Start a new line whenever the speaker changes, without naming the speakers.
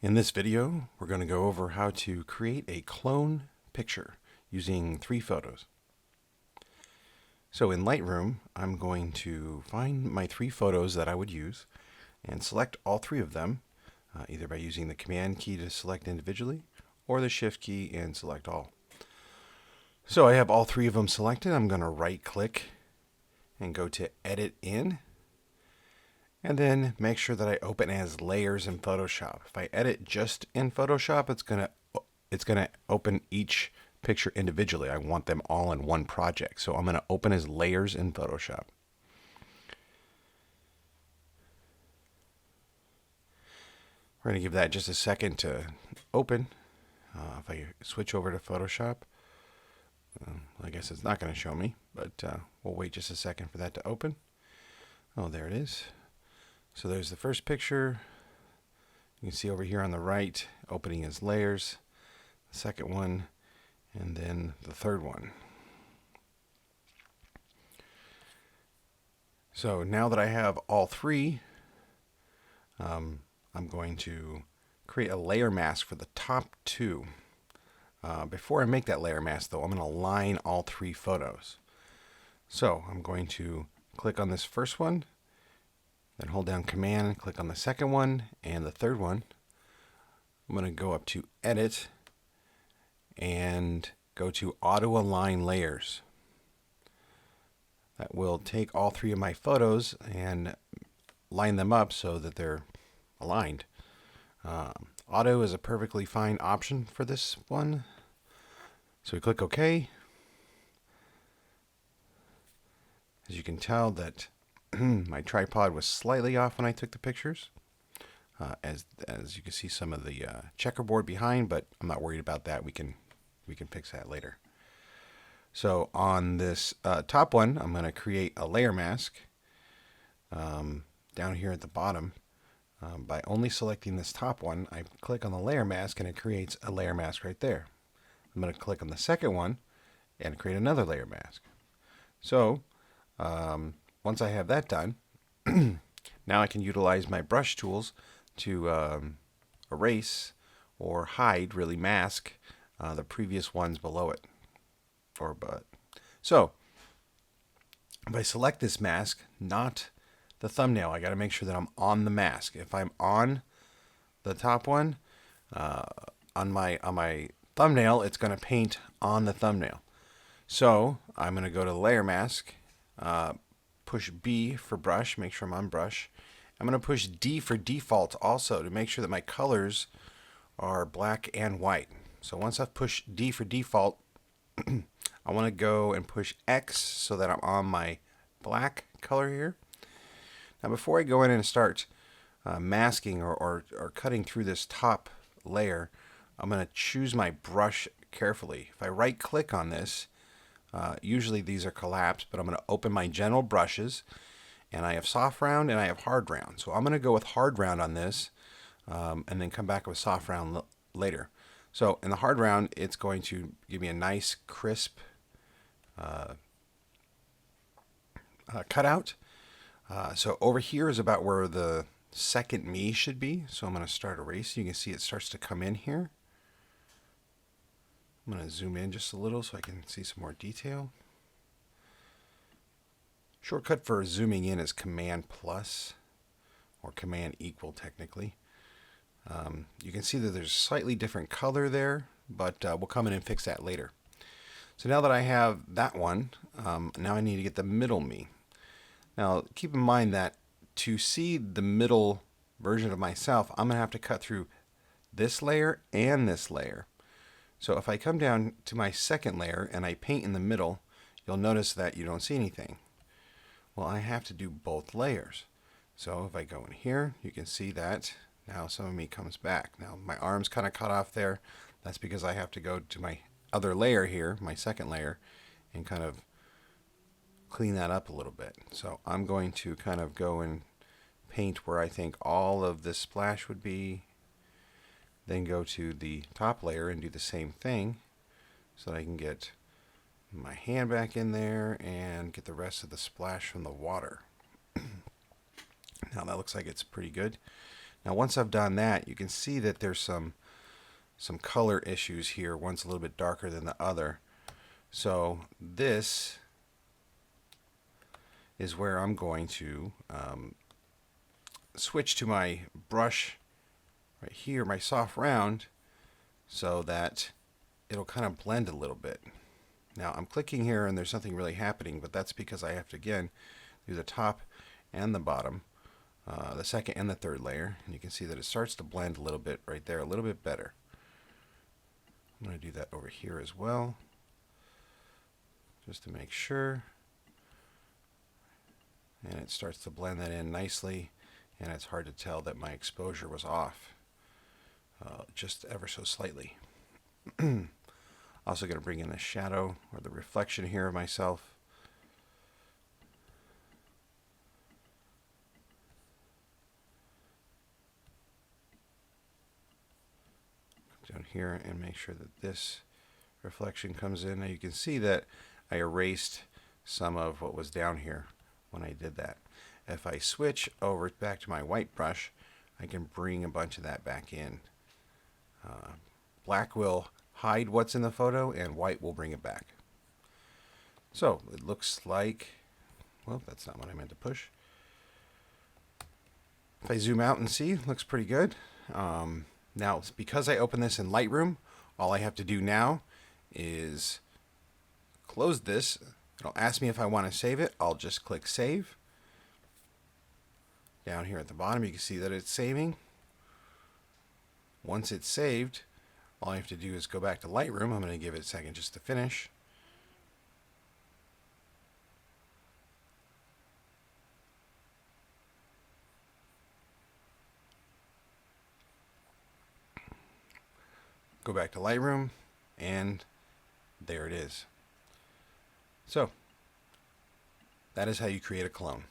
In this video, we're going to go over how to create a clone picture using 3 photos. So in Lightroom, I'm going to find my 3 photos that I would use and select all 3 of them, either by using the Command key to select individually or the Shift key and select all. So I have all 3 of them selected. I'm going to right click and go to Edit In. And then make sure that I open as layers in Photoshop. If I edit just in Photoshop, it's gonna open each picture individually. I want them all in one project. So I'm gonna open as layers in Photoshop. We're gonna give that just a second to open. If I switch over to Photoshop, I guess it's not gonna show me, but we'll wait just a second for that to open. Oh, there it is. So there's the first picture. You can see over here on the right, opening as layers, the second one, and then the third one. So now that I have all 3, I'm going to create a layer mask for the top 2. Before I make that layer mask though, I'm going to align all 3 photos. So I'm going to click on this first one, then hold down Command and click on the second one and the third one. I'm going to go up to Edit and go to Auto Align Layers. That will take all 3 of my photos and line them up so that they're aligned. Auto is a perfectly fine option for this one. So we click OK. As you can tell that my tripod was slightly off when I took the pictures. As you can see some of the checkerboard behind, but I'm not worried about that. We can fix that later. So on this top one, I'm going to create a layer mask down here at the bottom. By only selecting this top one, I click on the layer mask and it creates a layer mask right there. I'm going to click on the second one and create another layer mask. So once I have that done, now I can utilize my brush tools to erase or hide, really mask, the previous ones below it. So if I select this mask, not the thumbnail, I got to make sure that I'm on the mask. If I'm on the top one, on my thumbnail, it's going to paint on the thumbnail. So I'm going to go to layer mask, push B for brush, make sure I'm on brush. I'm going to push D for default also to make sure that my colors are black and white. So once I've pushed D for default, I want to go and push X so that I'm on my black color here. Now before I go in and start masking or cutting through this top layer, I'm going to choose my brush carefully. If I right click on this, usually these are collapsed, but I'm going to open my general brushes, and I have soft round and I have hard round. So I'm going to go with hard round on this, and then come back with soft round later. So in the hard round, it's going to give me a nice crisp cutout. So over here is about where the second me should be. So I'm going to start erasing. You can see it starts to come in here. I'm going to zoom in just a little so I can see some more detail. Shortcut for zooming in is Command plus, or Command equal technically. You can see that there's a slightly different color there, but we'll come in and fix that later. So now that I have that one, now I need to get the middle me. Now keep in mind that to see the middle version of myself, I'm going to have to cut through this layer and this layer. So if I come down to my second layer and I paint in the middle, you'll notice that you don't see anything. Well, I have to do both layers. So if I go in here, you can see that now some of me comes back. Now my arm's kind of cut off there. That's because I have to go to my other layer here, my second layer, and kind of clean that up a little bit. So I'm going to kind of go and paint where I think all of this splash would be, then go to the top layer and do the same thing so that I can get my hand back in there and get the rest of the splash from the water. Now that looks like it's pretty good. Now once I've done that, you can see that there's some color issues here. One's a little bit darker than the other. So this is where I'm going to switch to my brush right here, my soft round, so that it'll kind of blend a little bit. Now I'm clicking here and there's nothing really happening, but that's because I have to again do the top and the bottom, the second and the third layer, and you can see that it starts to blend a little bit right there, a little bit better. I'm going to do that over here as well, just to make sure. And it starts to blend that in nicely, and it's hard to tell that my exposure was off just ever so slightly. Also going to bring in the shadow or the reflection here of myself. Come down here and make sure that this reflection comes in. Now you can see that I erased some of what was down here when I did that. If I switch over back to my white brush, I can bring a bunch of that back in. Black will hide what's in the photo and white will bring it back. So it looks like, well, that's not what I meant to push. If I zoom out and see, it looks pretty good. Now, because I opened this in Lightroom, all I have to do now is close this. It'll ask me if I want to save it. I'll just click Save. Down here at the bottom, you can see that it's saving. Once it's saved, all I have to do is go back to Lightroom. I'm going to give it a second just to finish. Go back to Lightroom, and there it is. So, that is how you create a clone.